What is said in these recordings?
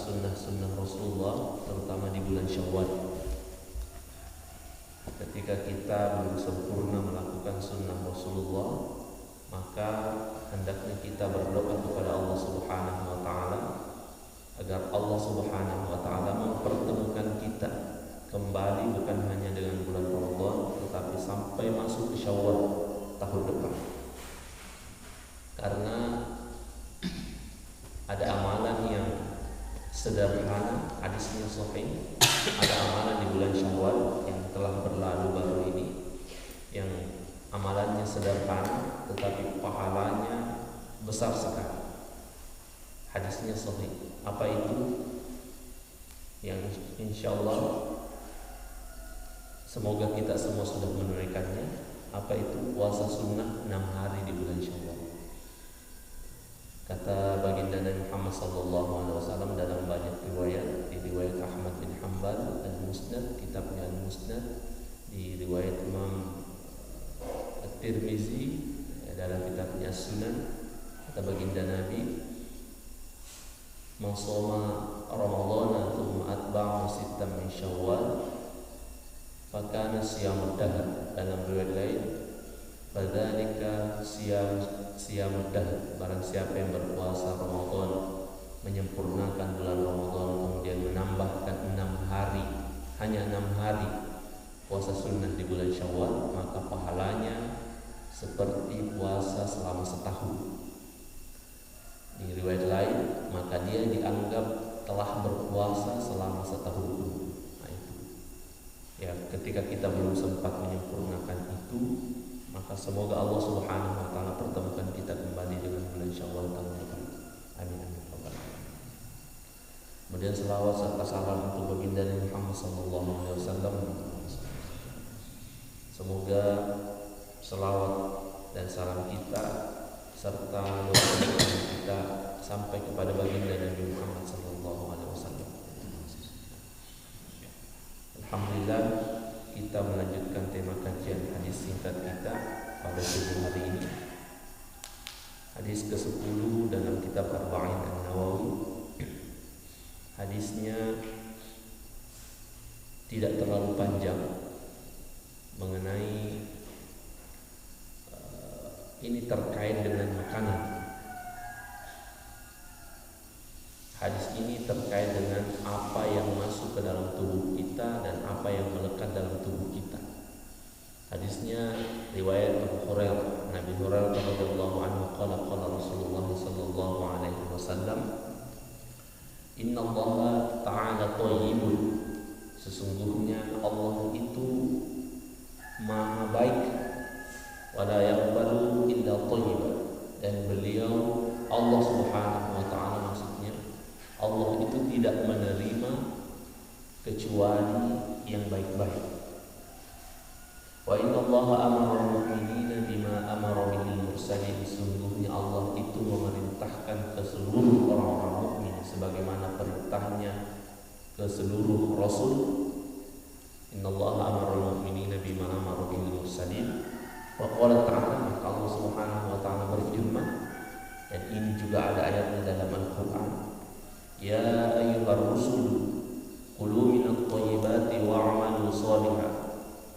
sunnah-sunnah Rasulullah, terutama di bulan Syawal. Ketika kita belum sempurna melakukan sunnah Rasulullah, maka hendaknya kita berdoa kepada Allah Subhanahu wa Ta'ala agar Allah Subhanahu wa Ta'ala mempertemukan kita kembali, bukan hanya dengan bulan Ramadan, tetapi sampai masuk ke Syawal tahun depan. Karena ada amalan yang sederhana, hadisnya sahih, ada amalan di bulan Syawal yang telah berlalu baru ini, yang amalannya sederhana tetapi pahalanya besar sekali. Hadisnya sahih. Apa itu? Yang insyaallah semoga kita semua sudah menunaikannya. Apa itu? Puasa sunnah 6 hari di bulan Syawal. Kata baginda Nabi Muhammad SAW dalam banyak riwayat, di riwayat Ahmad bin Hanbal Al-Musnad, kitabnya Al-Musnad, di riwayat Imam At-Tirmizi dalam kitabnya As-Sunan, kata baginda Nabi, "Man shoma Ramadhana thumma atba'ahu sittan min Syawal, fakana siyamud dahr." Dalam riwayat lain, "Fadzalika siyamud dahr." Barang siapa yang berpuasa Ramadan, menyempurnakan bulan Ramadan, kemudian menambahkan 6 hari, hanya 6 hari puasa sunnah di bulan Syawal, maka pahalanya seperti puasa selama setahun. Di riwayat lain, maka dia dianggap telah berpuasa selama setahun penuh. Nah itu. Ya, ketika kita belum sempat menyempurnakan itu, maka semoga Allah Subhanahu wa Ta'ala pertemukan kita kembali dengan bulan Syawal tahun depan. Amin amin. Kemudian selawat serta salam untuk baginda Nabi Muhammad SAW. Semoga selawat dan salam kita serta doa kita sampai kepada baginda Nabi Muhammad SAW. Alhamdulillah, kita melanjutkan tema kajian hadis singkat kita pada subuh hari ini. Hadis ke-10 dalam kitab Arba'in An-Nawawi. Hadisnya tidak terlalu panjang mengenai ini terkait dengan makanan. Hadis ini terkait dengan apa yang masuk ke dalam tubuh kita dan apa yang melekat dalam tubuh kita. Hadisnya riwayat Abu Hurairah. Nabi Hurairah radhiyallahu anhu qala Rasulullah sallallahu alaihi wasallam, "Inna Allah ta'ala thayyibun." Sesungguhnya Allah itu maha baik, wa la yaqbalu illa thayyiban. Dan beliau, Allah Subhanahu wa Ta'ala, maksudnya Allah itu tidak menerima kecuali yang baik-baik. Wa inna Allah amara al-mu'minina bima amara bihil mursalin. Sesungguhnya Allah itu memerintahkan ke seluruh orang-orang mukmin sebagaimana perintahnya ke seluruh rasul. Inna Allah amara al-mu'minina bima amara bihil mursalin. Wa qala ta'ala, maka Allah Subhanahu wa Ta'ala berfirman, dan ini juga ada ayatnya dalam Al-Quran, "Ya ayyuhar rusul kulu minat thayyibati wa'malu shalihan."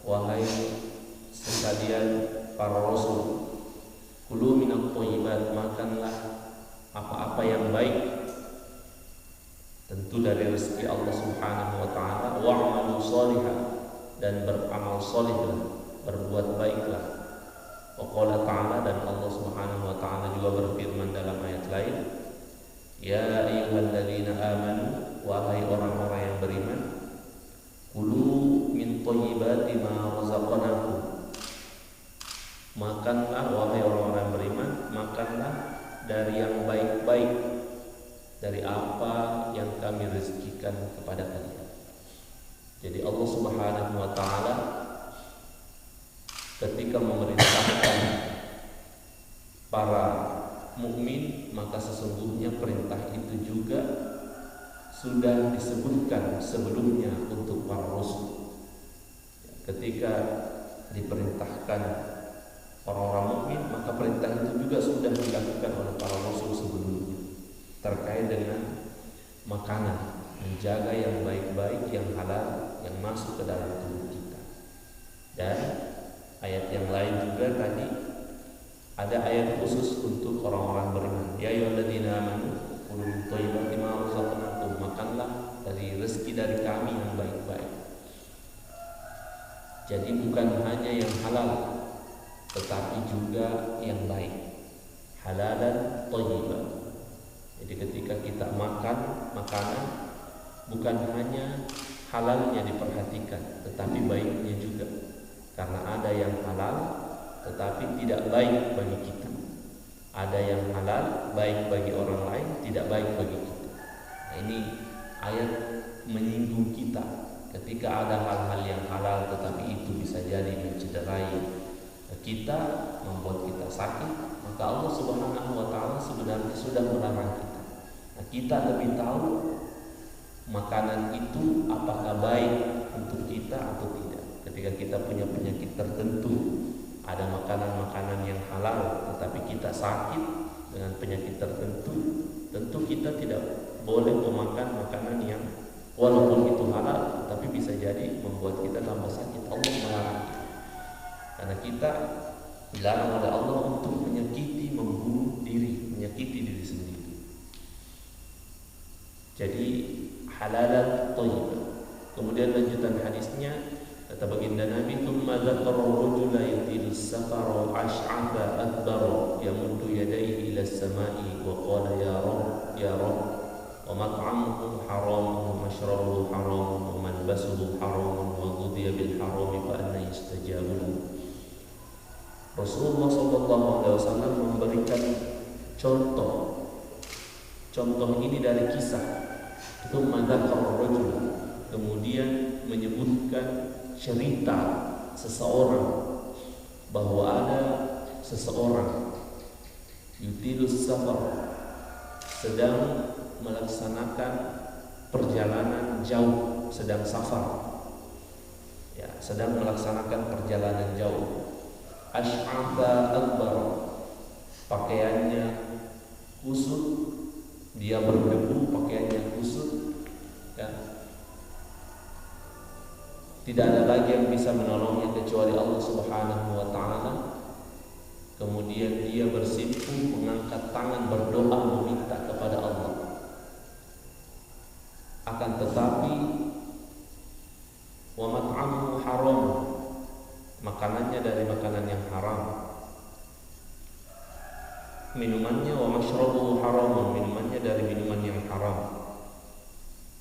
Wahai sekalian para rasul, kulu minat thayyibat, makanlah apa-apa yang baik, tentu dari rezeki Allah Subhanahu wa Ta'ala, wa'malu shalihan, dan beramal salihlah, berbuat baiklah. Wa qala ta'ala, dan Allah Subhanahu wa Ta'ala juga berfirman dalam ayat lain, "Ya ayyuhalladzina amanu," wahai orang-orang yang beriman, "Kulu min thayyibati ma razaqnakum." Makanlah, wahai orang-orang yang beriman, makanlah dari yang baik-baik, dari apa yang kami rezekikan kepada kalian. Jadi Allah Subhanahu wa Ta'ala ketika memerintahkan para mukmin, maka sesungguhnya perintah itu juga sudah disebutkan sebelumnya untuk para rasul. Ketika diperintahkan orang-orang mukmin, maka perintah itu juga sudah dilakukan oleh para rasul sebelumnya terkait dengan makanan, menjaga yang baik-baik, yang halal, yang masuk ke dalam tubuh kita. Dan ayat yang lain juga tadi ada ayat khusus untuk orang-orang beriman. Ya ayyuhalladzina amanu kulu min thayyibati ma razaqnakum, makanlah dari rezeki dari kami yang baik-baik. Jadi bukan hanya yang halal, tetapi juga yang baik, halalan thayyiban. Jadi ketika kita makan makanan, bukan hanya halalnya diperhatikan, tetapi baiknya juga. Karena ada yang halal tetapi tidak baik bagi kita, ada yang halal baik bagi orang lain, tidak baik bagi kita. Nah, ini ayat menyinggung kita ketika ada hal-hal yang halal tetapi itu bisa jadi mencederai kita, membuat kita sakit, maka Allah Subhanahu wa Ta'ala sebenarnya sudah melarang kita. Nah, kita lebih tahu makanan itu apakah baik untuk kita atau tidak. Ketika kita punya penyakit tertentu, ada makanan-makanan yang halal tetapi kita sakit dengan penyakit tertentu, tentu kita tidak boleh memakan makanan yang walaupun itu halal tetapi bisa jadi membuat kita tambah sakit. Allah melarang kita. Karena kita dilarang oleh Allah untuk menyakiti, membunuh diri, menyakiti diri sendiri. Jadi halalan thayyibah. Kemudian lanjutan hadisnya, kata baginda Nabi, "Tsumma dzakara rajula yatilu safara ash'atha adbara yamuddu yadayhi ila as-sama'i wa qala ya Rabb ya Rabb wa mat'amuhu haramun wa mashrabuhu haramun wa malbasuhu haramun wa ghudhiya bil harami fa anna yustajabu lahu." Rasulullah SAW memberikan contoh ini dari kisah. Tsumma dzakara rajula, kemudian menyebutkan cerita seseorang, bahwa ada seseorang yutilus safar, sedang melaksanakan perjalanan jauh, sedang safar, ya, sedang melaksanakan perjalanan jauh. Ash'atha akbar, pakaiannya kusut, dia berdebu, pakaiannya kusut, ya. Tidak ada lagi yang bisa menolongnya kecuali Allah Subhanahu wa Ta'ala. Kemudian dia bersimpuh, mengangkat tangan, berdoa, meminta kepada Allah. Akan tetapi wa mat'amuhu haram, makanannya dari makanan yang haram. Minumannya wa mashrabuhu haram, minumannya dari minuman yang haram.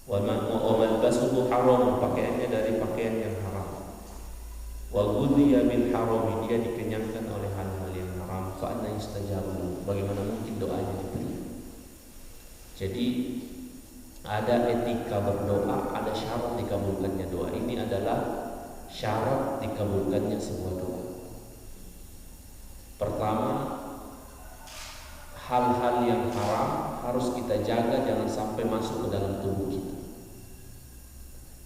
Wa malbasuhu haram, pakaiannya dari pakaian yang haram. Wa ghudhiya bil haram, dia dikenyangkan oleh hal-hal yang haram. Fa anna yustajabu, bagaimana mungkin doanya diterima? Jadi ada etika berdoa, ada syarat dikabulkannya doa. Ini adalah syarat dikabulkannya sebuah doa. Pertama, hal-hal yang haram harus kita jaga, jangan sampai masuk ke dalam tubuh kita.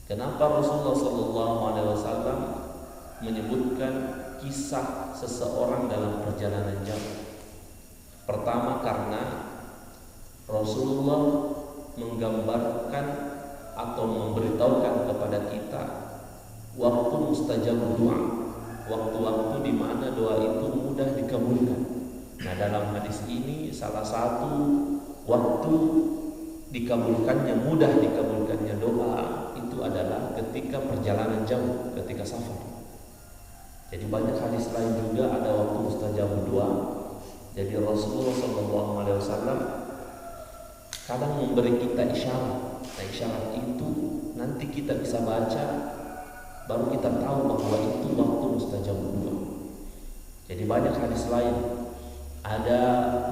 Kenapa Rasulullah SAW menyebutkan kisah seseorang dalam perjalanan jauh? Pertama, karena Rasulullah menggambarkan atau memberitahukan kepada kita waktu mustajab doa, waktu-waktu di mana doa itu mudah dikabulkan. Nah, dalam hadis ini salah satu waktu dikabulkannya, mudah dikabulkannya doa itu adalah ketika perjalanan jauh, ketika safar. Jadi banyak hadis lain juga ada waktu mustajab doa. Jadi Rasulullah SAW kadang memberi kita isyarat. Nah, isyarat itu nanti kita bisa baca, baru kita tahu bahwa itu waktu mustajab doa. Jadi banyak hadis lain. Ada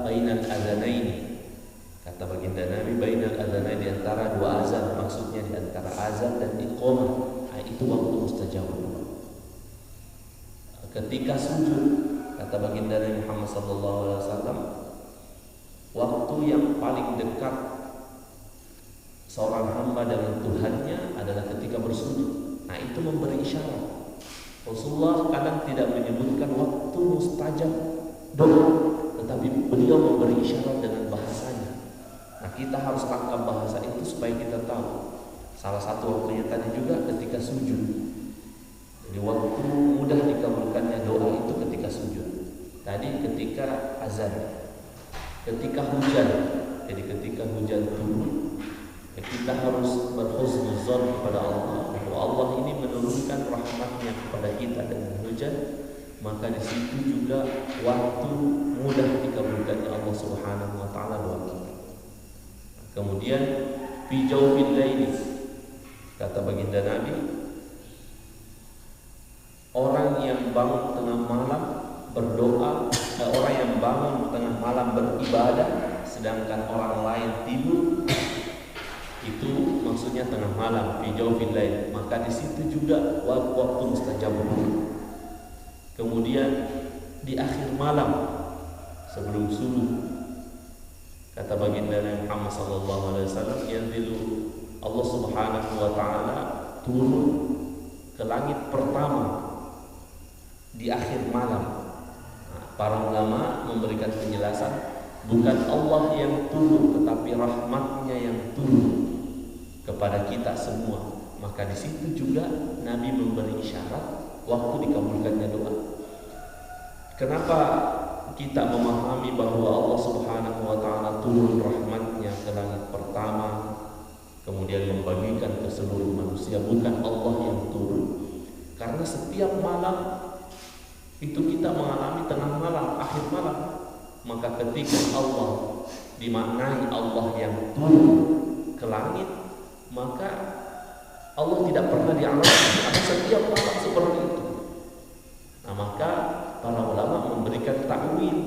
bainal adzanaini, kata baginda Nabi, bainal adzanaini, di antara dua azan, maksudnya di antara azan dan iqamah. Nah, itu waktu mustajab doa. Ketika sujud, kata baginda Nabi Muhammad SAW, waktu yang paling dekat seorang hamba dengan Tuhannya adalah ketika bersujud. Nah, itu memberi isyarat. Rasulullah kadang tidak menyebutkan waktu mustajab doa, tetapi beliau memberi isyarat dengan bahasanya. Nah, kita harus tangkap bahasa itu supaya kita tahu. Salah satu waktunya tadi juga ketika sujud. Jadi waktu mudah dikabulkannya doa itu ketika sujud. Tadi ketika azan, ketika hujan. Jadi ketika hujan turun, kita harus berhusnuzon kepada Allah bahwa Allah ini menurunkan rahmatnya kepada kita dengan hujan. Maka di situ juga waktu mudah dikabulkannya Allah Subhanahu wa taala doa kita. Kemudian fi jawfil laili, kata baginda Nabi, orang yang bangun tengah malam berdoa, orang yang bangun tengah malam beribadah sedangkan orang lain tidur, itu maksudnya tengah malam, fi jawfil lail, maka di situ juga waktu mustajabun. Kemudian di akhir malam sebelum subuh, kata baginda Nabi Muhammad sallallahu alaihi wasallam, yanzilu Allah Subhanahu wa taala turun ke langit pertama di akhir malam. Para ulama memberikan penjelasan, bukan Allah yang turun, tetapi rahmatnya yang turun kepada kita semua. Maka di situ juga Nabi memberi isyarat waktu dikabulkannya doa. Kenapa kita memahami bahwa Allah Subhanahu wa taala turun rahmatnya ke langit pertama, kemudian membagikan ke seluruh manusia? Bukan Allah yang turun, karena setiap malam itu kita mengalami tengah malam, akhir malam. Maka ketika Allah dimaknai Allah yang turun ke langit, maka Allah tidak pernah dialami, karena setiap malam seperti itu. Nah, maka para ulama memberikan takwil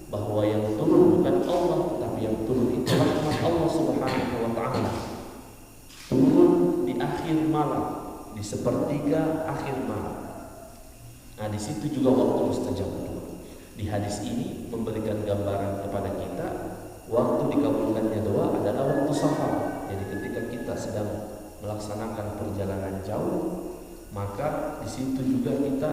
bahwa yang turun bukan Allah, tapi yang turun itu rahmat Allah Subhanahu wa taala. Turun di akhir malam, di sepertiga akhir malam. Nah, di situ juga waktu mustajab doa. Di hadis ini memberikan gambaran kepada kita waktu dikabulkannya doa adalah waktu safar. Jadi ketika kita sedang melaksanakan perjalanan jauh, maka di situ juga kita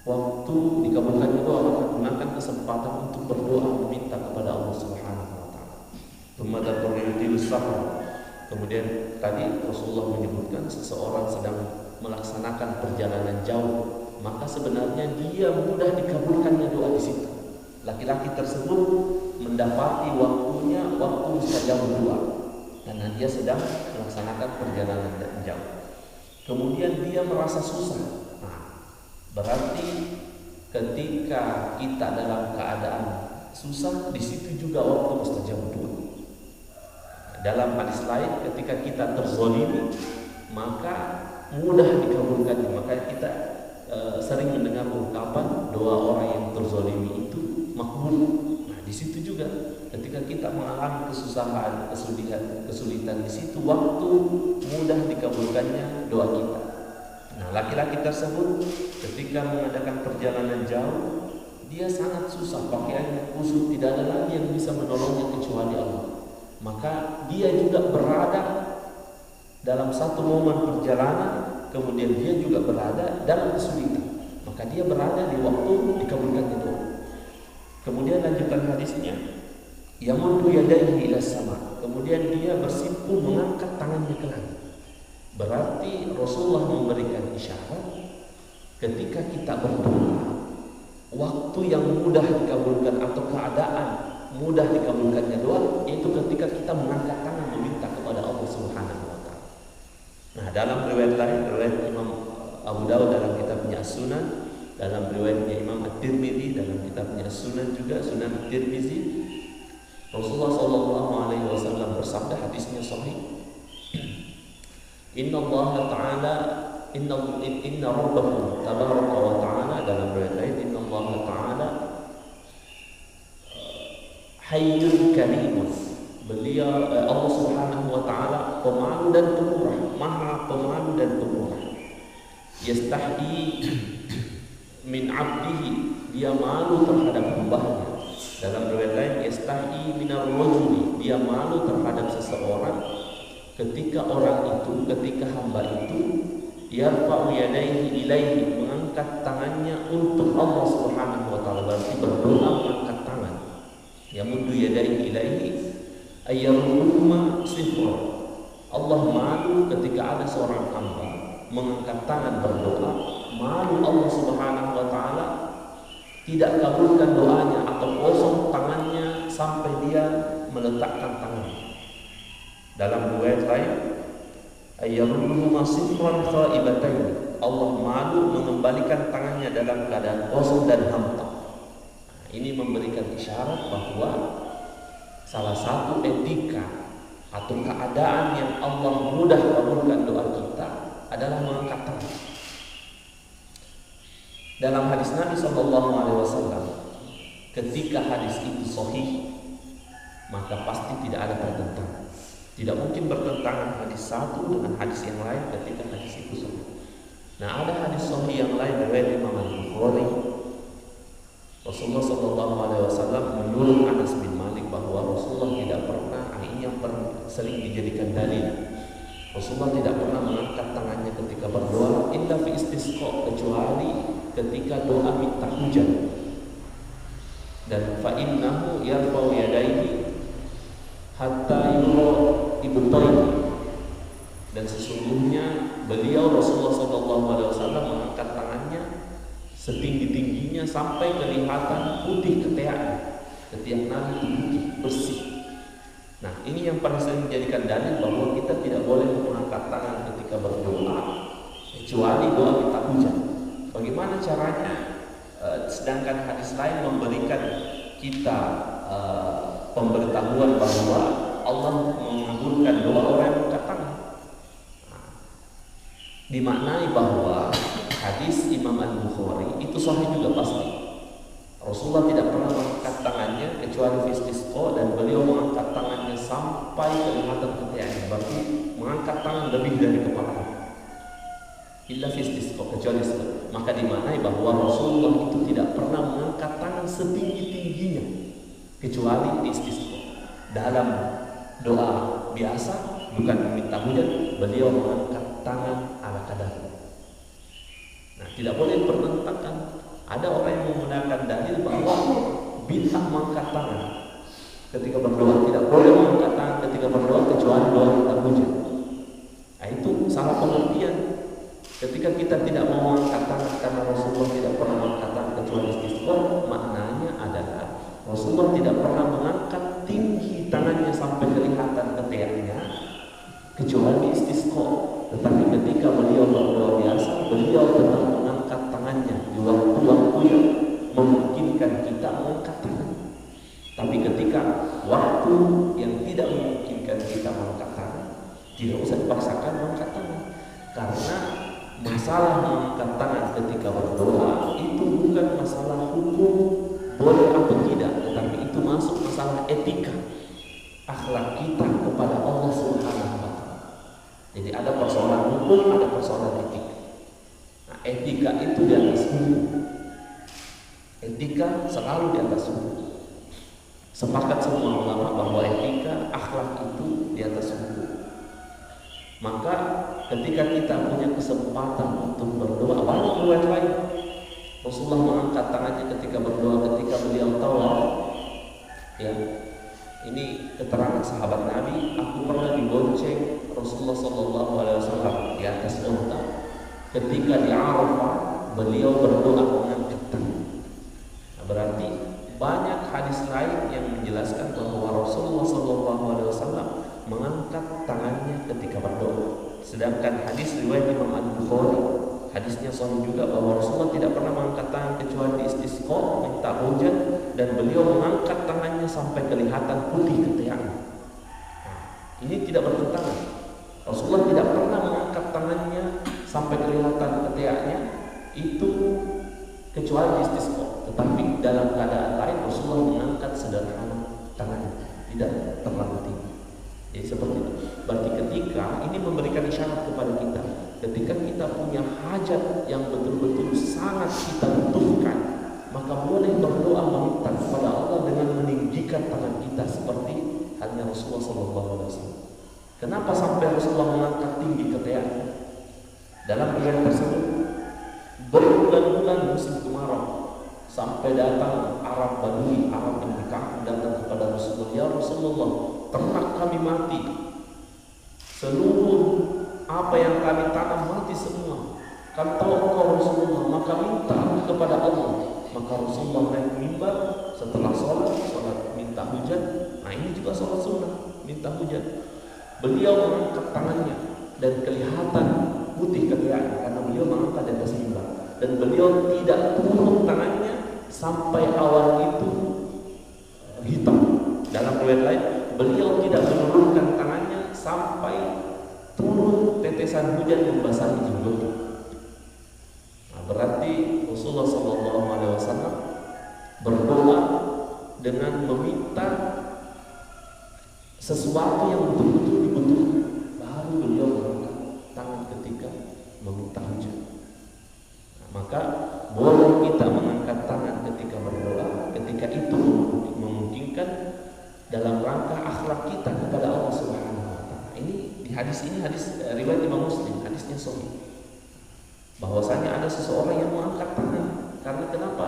waktu dikabulkannya doa, maka gunakan kesempatan untuk berdoa meminta kepada Allah Subhanahu wa taala. Kemudian tadi Rasulullah menyebutkan seseorang sedang melaksanakan perjalanan jauh, maka sebenarnya dia mudah dikabulkannya doa di situ. Laki-laki tersebut mendapati waktunya waktu mustajab doa karena dia sedang melaksanakan perjalanan jauh. Kemudian dia merasa susah. Nah, berarti ketika kita dalam keadaan susah, di situ juga waktu mustajab doa. Dalam hadis lain, ketika kita terzalimi, maka mudah dikabulkannya. Maka kita sering mendengar ungkapan doa orang yang terzalimi itu makbul. Nah, di situ juga ketika kita mengalami kesusahan, kesulitan, di situ waktu mudah dikabulkannya doa kita. Nah, laki-laki tersebut ketika mengadakan perjalanan jauh, dia sangat susah, pakaiannya kusut, tidak ada lagi yang bisa menolongnya kecuali Allah. Maka dia juga berada dalam satu momen perjalanan, kemudian dia juga berada dalam kesulitan, maka dia berada di waktu dikabulkannya doa. Kemudian lanjutan hadisnya, yamuddu yadayhi ila sama, kemudian dia bersimpuh mengangkat tangannya ke langit. Berarti Rasulullah memberikan isyarat ketika kita berdoa, waktu yang mudah dikabulkan atau keadaan mudah dikabulkannya doa, yaitu ketika kita mengangkat tangan meminta kepada Allah Subhanahu wa taala. Nah, dalam riwayat lain, riwayat Imam Abu Dawud dalam kitabnya As-Sunan, dalam riwayatnya Imam At-Tirmidzi dalam kitabnya As-Sunan juga, Sunan At-Tirmidzi, Rasulullah sallallahu alaihi wasallam bersabda, hadisnya sahih, Inna Allah Ta'ala Inna Rabbakum Tabaraka wa Ta'ala, dalam riwayat lain, Inna Allah Ta'ala Hayyun Karimun, beliau Allah Subhanahu wa taala pemalu dan pemurah, maha pemalu dan pemurah. Yastahi min 'abdihi, dia malu terhadap hambanya. Dalam riwayat lain, yastahi minar rajuli, dia malu terhadap seseorang ketika hamba itu yarfa'u yadayhi ilaihi, mengangkat tangannya untuk Allah Subhanahu wa taala, berarti berdoa mengangkat tangan. Yamuddu yadayhi ilaihi, ayyarruhuma sifra. Allah malu ketika ada seorang hamba mengangkat tangan berdoa, malu Allah Subhanahu wa taala tidak kabulkan doanya atau kosong tangannya sampai dia meletakkan tangannya. Dalam riwayat lain, ayyarruhuma sifran khaibatain. Allah malu mengembalikan tangannya dalam keadaan kosong dan hampa. Ini memberikan isyarat bahwa salah satu etika atau keadaan yang Allah mudah kabulkan doa kita adalah mengangkat tangan. Dalam hadis Nabi SAW, ketika hadis itu sahih, maka pasti tidak ada pertentangan. Tidak mungkin bertentangan hadis satu dengan hadis yang lain ketika hadis itu sahih. Nah, ada hadis sahih yang lain dari Imam Al-Bukhari. Rasulullah SAW menyuruh Anas bin Malik bahwa Rasulullah tidak pernah, ini yang sering dijadikan dalil, Rasulullah tidak pernah mengangkat tangannya ketika berdoa illa fi istisqa, kecuali ketika doa minta hujan. Dan fa innahu yarfa'u yadayhi hatta yura ibtayhi, dan sesungguhnya beliau Rasulullah SAW mengangkat tangannya setinggi-tingginya sampai kelihatan putih ketiaknya. Ketiak Nabi itu putih bersih. Nah, ini yang paling sering menjadikan dalil bahwa kita tidak boleh mengangkat tangan ketika berdoa kecuali doa minta hujan. Bagaimana caranya? Sedangkan hadis lain memberikan kita pemberitahuan bahwa Allah mengabulkan doa orang yang mengangkat tangan. Dimaknai bahwa hadis Imam Al-Bukhari itu sahih juga pasti. Rasulullah tidak pernah mengangkat tangannya kecuali fi istisqa, dan beliau mengangkat tangannya sampai kelihatan ketiaknya. Berarti mengangkat tangan lebih dari kepala. Illa fi istisqa, kecuali itu. Maka dimaknai bahwa Rasulullah itu tidak pernah mengangkat tangan setinggi-tingginya kecuali di istisqa. Dalam doa biasa, bukan meminta hujan, beliau mengangkat tangan ala kadarnya. Nah, tidak boleh bertentangan. Ada orang yang menggunakan dalil bahwa bid'ah mengangkat tangan ketika berdoa, tidak boleh mengangkat tangan ketika berdoa kecuali doa minta hujan. Nah, itu salah pengertian. Ketika kita tidak mau mengangkat tangan karena Rasulullah tidak pernah mengangkat tangan kecuali istisqa, maknanya adalah Rasulullah tidak pernah mengangkat tinggi tangannya sampai kelihatan ketiaknya kecuali istisqa. Tetapi ketika beliau berdoa biasa, beliau tetap mengangkat tangannya di waktu-waktu yang memungkinkan kita mengangkat tangan. Tapi ketika waktu yang tidak memungkinkan kita mengangkat tangan, tidak usah dipaksakan mengangkat tangan. Karena masalah mengangkat tangan ketika berdoa itu bukan masalah hukum boleh atau tidak, tetapi itu masuk masalah etika, akhlak kita kepada Allah Subhanahu wa taala. Jadi ada persoalan hukum, ada persoalan etika. Nah, etika itu di atas hukum. Etika selalu di atas hukum. Sepakat semua ulama bahwa etika, akhlak itu di atas hukum. Maka ketika kita punya kesempatan untuk berdoa, banyak riwayat lain. Rasulullah mengangkat tangannya ketika berdoa, ketika beliau tawaf. Ya, ini keterangan sahabat Nabi. Aku pernah dibonceng Rasulullah SAW di atas unta. Ketika di Arafah, beliau berdoa mengangkat tangan. Nah, berarti banyak hadis lain yang menjelaskan bahwa Rasulullah SAW mengangkat tangannya ketika berdoa. Sedangkan hadis riwayat Imam Al-Bukhari, hadisnya sahih juga bahwa Rasulullah tidak pernah mengangkat tangan kecuali di istisqa, minta hujan, dan beliau mengangkat tangannya sampai kelihatan putih ketiaknya. Nah, ini tidak bertentangan. Rasulullah tidak pernah mengangkat tangannya sampai kelihatan ketiaknya itu kecuali di istisqa. Tetapi dalam keadaan lain Rasulullah mengangkat sederhana tangannya, tidak terlalu tinggi. Jadi seperti itu. Berarti ketika ini memberikan isyarat kepada kita, ketika kita punya hajat yang betul-betul sangat kita butuhkan, maka boleh berdoa meminta kepada Allah dengan meninggikan tangan kita seperti halnya Rasulullah SAW. Kenapa sampai Rasulullah mengangkat tinggi ketiaknya? Dalam riwayat tersebut, berbulan-bulan musim kemarau sampai datang Arab Badui, Arab yang di kampung datang kepada Rasulullah, ya Rasulullah, ternak kami mati, seluruh apa yang kami tanam mati semua. Kami tahu engkau Rasulullah, maka minta kepada Allah. Maka Rasulullah naik mimbar setelah sholat minta hujan. Nah ini juga sholat sunnah, minta hujan. Beliau mengangkat tangannya dan kelihatan putih ketiaknya karena beliau mengangkat di atas mimbar. Dan beliau tidak turun tangannya sampai awan itu hitam. Dalam riwayat lain, beliau tidak menurunkan tangannya sampai turun tetesan hujan membasahi jenggotnya. Nah, berarti Rasulullah SAW berdoa dengan meminta sesuatu yang betul-betul dibutuhkan. Baru beliau mengangkat tangan ketika meminta hujan. Nah, maka boleh kita mengangkat tangan ketika berdoa, ketika itu memungkinkan dalam rangka akhlak kita kepada Allah Subhanahu wa taala. Ini hadis riwayat Imam Muslim, hadisnya sahih. Bahwasanya ada seseorang yang mengangkat tangan karena kenapa?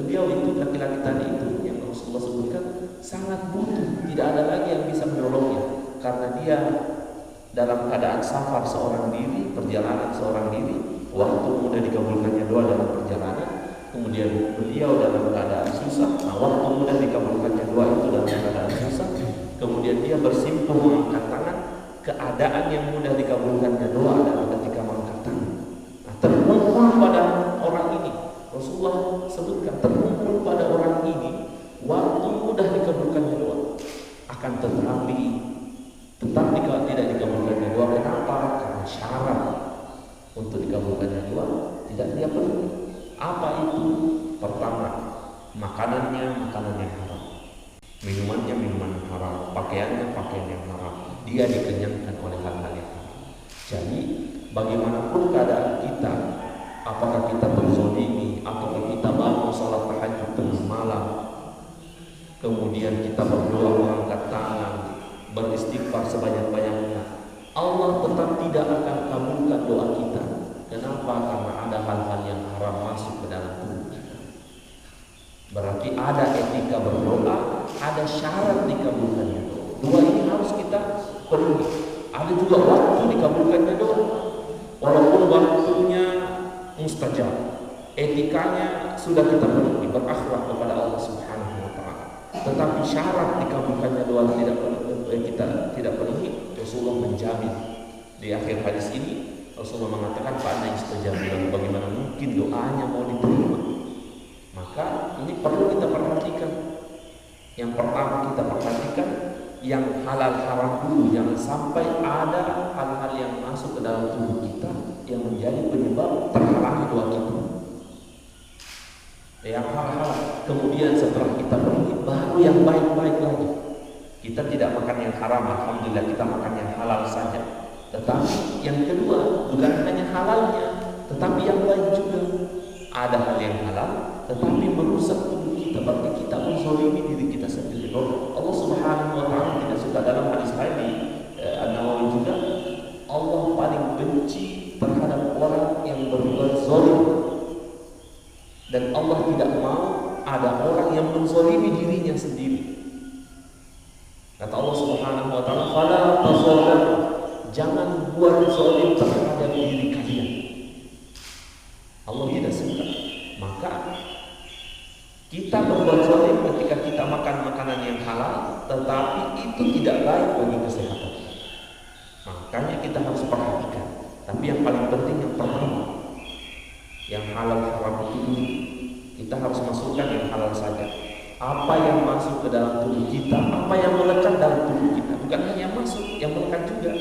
Beliau itu laki-laki tadi itu yang Rasulullah sebutkan sangat butuh, tidak ada lagi yang bisa menolongnya karena dia dalam keadaan safar seorang diri, perjalanan seorang diri, waktu mudah dikabulkannya doa dalam perjalanan. Kemudian beliau dalam keadaan susah, nah waktu mudah dikabulkannya doa itu dalam keadaan susah. Kemudian dia bersimpuh mengangkat tangan, keadaan yang mudah dikabulkannya doa adalah ketika mengangkat tangan. Nah, terkumpul pada orang ini, Rasulullah sebutkan terkumpul pada orang ini waktu mudah dikabulkannya doa. Akan tetapi tetap tidak dikabulkannya doa. Kenapa? Karena syarat untuk dikabulkannya doa tidak dia penuhi. Apa itu? Pertama, makanannya makanan yang haram, minumannya minuman haram, pakaiannya pakaian yang haram. Dia dikenyangkan oleh hal-hal yang haram. Jadi bagaimanapun keadaan kita, apakah kita terzolimi, apakah kita bangun salat tahajud tengah malam, kemudian kita berdoa mengangkat tangan, beristighfar sebanyak-banyaknya, Allah tetap tidak akan kabulkan doa kita. Kenapa? Karena ada hal-hal yang haram masuk ke dalam tubuh kita. Berarti ada etika berdoa, ada syarat dikabulkannya doa. Dua ini harus kita penuhi. Ada juga waktu dikabulkannya doa. Walaupun waktunya mustajab, etikanya sudah kita penuhi, berakhlak kepada Allah Subhanahu wa taala. Tetapi syarat dikabulkannya doa kita tidak penuhi, Rasulullah menjamin. Di akhir hadis ini Rasulullah mengatakan, "Fa'ana istajabu," bagaimana mungkin doanya mau diterima? Maka ini perlu kita perhatikan. Yang pertama kita perhatikan yang halal haram dulu, jangan sampai ada hal-hal yang masuk ke dalam tubuh kita yang menjadi penyebab terhalangi doa kita. Yang halal, kemudian setelah kita penuhi, baru yang baik-baik lagi. Kita tidak makan yang haram, alhamdulillah kita makan yang halal saja. Tetapi yang kedua, bukan hanya halalnya, tetapi yang baik juga. Ada hal yang halal, tetapi merusak tubuh kita, berarti kita menzalimi diri kita sendiri. Allah Subhanahu wa taala tidak suka. Dalam hadis lain di An-Nawawi juga, Allah paling benci terhadap orang yang berbuat zalim. Dan Allah tidak mau ada orang yang menzalimi dirinya sendiri. Kata Allah Subhanahu wa taala, "Fala tazalamu." Jangan buat zalim terhadap diri kalian. Allah tidak suka. Maka kita berbuat zalim ketika kita makan makanan yang halal, tetapi itu tidak baik bagi kesehatan. Makanya kita harus perhatikan. Tapi yang paling penting yang pertama, yang halal haram itu dulu. Kita harus masukkan yang halal saja. Apa yang masuk ke dalam tubuh kita, apa yang melekat dalam tubuh kita, bukan hanya masuk, yang melekat juga.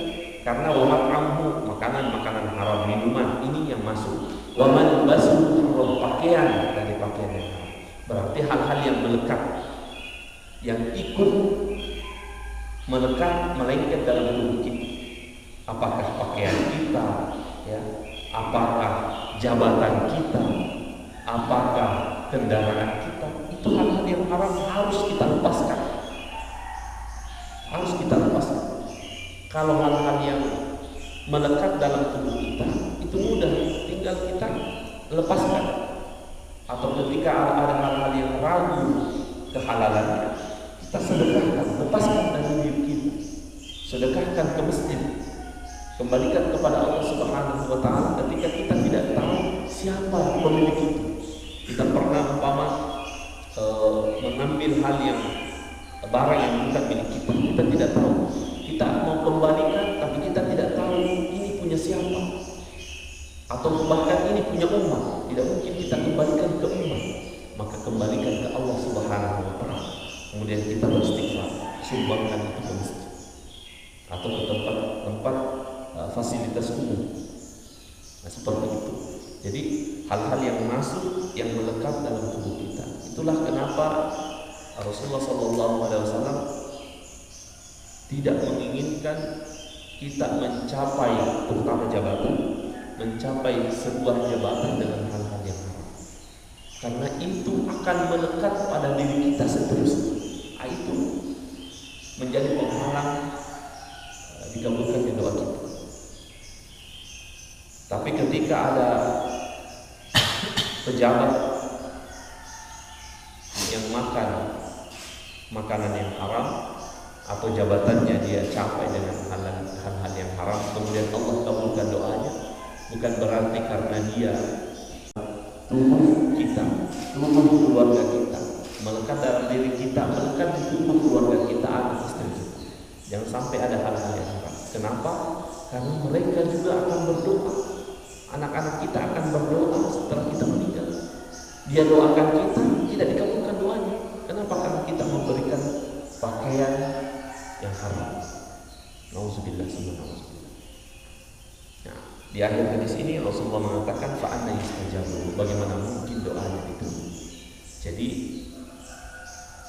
Karena wamat'amhu, makanan-makanan haram, minuman, ini yang masuk. Waman basuhu haram, pakaian dari pakaian yang haram. Berarti hal-hal yang melekat, yang ikut melekat, melengket dalam tubuh kita. Apakah pakaian kita, ya? Apakah jabatan kita, apakah kendaraan kita, itu hal-hal yang haram harus kita lepaskan. Harus kita lepaskan. Kalau hal-hal yang melekat dalam tubuh kita itu mudah, tinggal kita lepaskan. Atau ketika ada hal-hal yang ragu kehalalannya, kita sedekahkan, lepaskan dari diri kita, sedekahkan ke masjid, kembalikan kepada Allah Subhanahu wa Ta'ala ketika kita tidak tahu siapa pemilik itu. Kita pernah mengambil hal yang barang yang bukan milik kita, kita tidak tahu. Kita mau kembalikan, tapi kita tidak tahu ini punya siapa, atau bahkan ini punya umat. Tidak mungkin kita kembalikan ke umat, maka kembalikan ke Allah Subhanahu wa Ta'ala. Kemudian kita beristighfar, sumbangkan itu ke masjid atau ke tempat fasilitas umum. Nah, seperti itu. Jadi hal-hal yang masuk, yang melekat dalam tubuh kita. Itulah kenapa Rasulullah SAW tidak menginginkan kita mencapai, terutama jabatan, mencapai sebuah jabatan dengan hal-hal yang haram. Karena itu akan melekat pada diri kita seterusnya. Itu menjadi penghalang dikabulkannya doa kita. Tapi ketika ada pejabat yang makan makanan yang haram atau jabatannya dia capai dengan hal-hal yang haram, kemudian Allah kabulkan doanya, bukan berarti karena dia tubuh kita, tubuh keluarga kita, melekat dalam diri kita, melekat di tubuh keluarga kita, anak istri kita. Jangan sampai ada hal-hal yang haram. Kenapa? Karena mereka juga akan berdoa. Anak-anak kita akan berdoa setelah kita meninggal. Dia doakan kita, tidak dikabulkan doanya. Kenapa? Karena kita memberikan pakaian yang haram. Nauzubillah subhanahu. Nah, di akhir hadis ini Rasulullah mengatakan fa'anna yustajabu, bagaimana mungkin doanya diterima. Jadi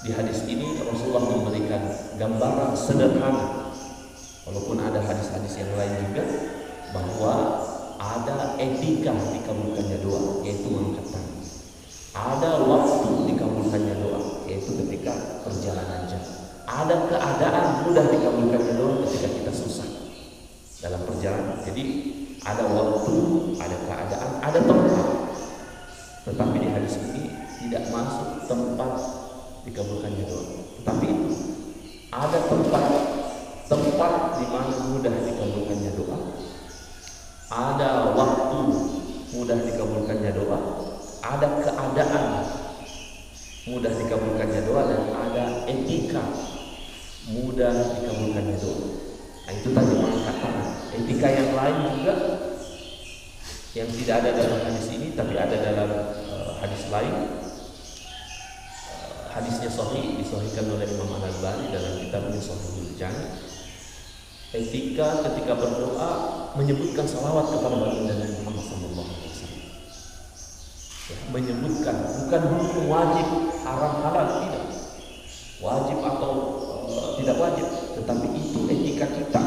di hadis ini Rasulullah memberikan gambaran sederhana, walaupun ada hadis-hadis yang lain juga, bahwa ada etika dikabulkannya doa, yaitu mengangkat tangan. Ada waktu dikabulkannya doa, yaitu ketika perjalanan jauh. Ada keadaan mudah dikabulkannya doa ketika kita susah dalam perjalanan. Jadi ada waktu, ada keadaan, ada tempat. Tetapi di hadis ini tidak masuk tempat dikabulkannya doa. Tetapi itu ada tempat di mana mudah dikabulkannya doa. Ada waktu mudah dikabulkannya doa, ada keadaan mudah dikabulkannya doa, dan ada etika mudah dikabulkannya doa. Nah, itu tadi mengangkat tangan. Etika yang lain juga yang tidak ada dalam hadis ini, tapi ada dalam hadis lain. Hadisnya sahih, disahihkan oleh Imam Al-Albani dalam kitabnya Sahihul Jami'. Etika ketika berdoa menyebutkan salawat kepada baginda Nabi Muhammad SAW. Ya, menyebutkan, bukan hukum wajib, haram halal, tidak wajib atau tidak wajib, tetapi itu etika kita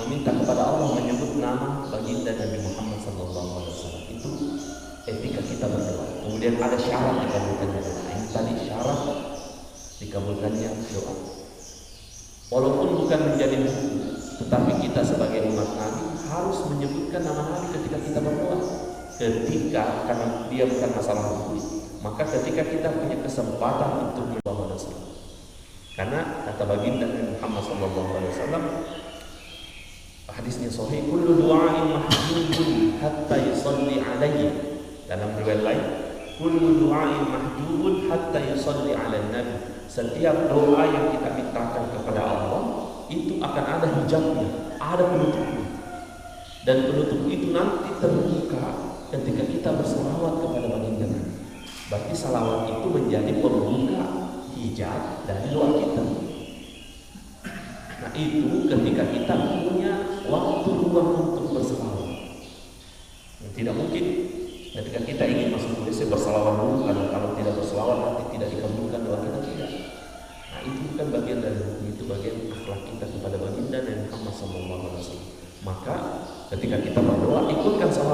meminta kepada Allah menyebut nama baginda Nabi Muhammad SAW. Itu etika kita berdoa. Kemudian ada syarat dikabulkannya doa. Ini tadi syarat dikabulkannya doa. Walaupun bukan menjadi hukum, tetapi kita sebagai umat Nabi harus menyebutkan nama Nabi ketika kita berdoa. Karena dia bukan masalah hukum, maka ketika kita punya kesempatan untuk berdoa, karena kata baginda Nabi Muhammad SAW, hadisnya sahih, kullu du'ain mahdudun hatta yusalli alaihi. Dalam riwayat lain, kullu du'ain mahdudun hatta yusalli ala nabi. Setiap doa yang kita mintakan kepada Allah itu akan ada hijabnya, ada penutupnya, dan penutup itu nanti terbuka ketika kita bersalawat kepada baginda Nabi. Berarti salawat itu menjadi pembuka hijab dari doa kita. Nah, itu ketika kita punya waktu luang untuk bersalawat. Tidak mungkin ketika kita ingin masuk WC bersalawat dulu, karena kalau tidak bersalawat nanti tidak dikabulkan doa kita, tidak. Nah, itu bukan bagian dari hukum, itu bagian akhlak kita kepada baginda dan Muhammad SAW. Maka ketika kita berdoa ikutkan salawat.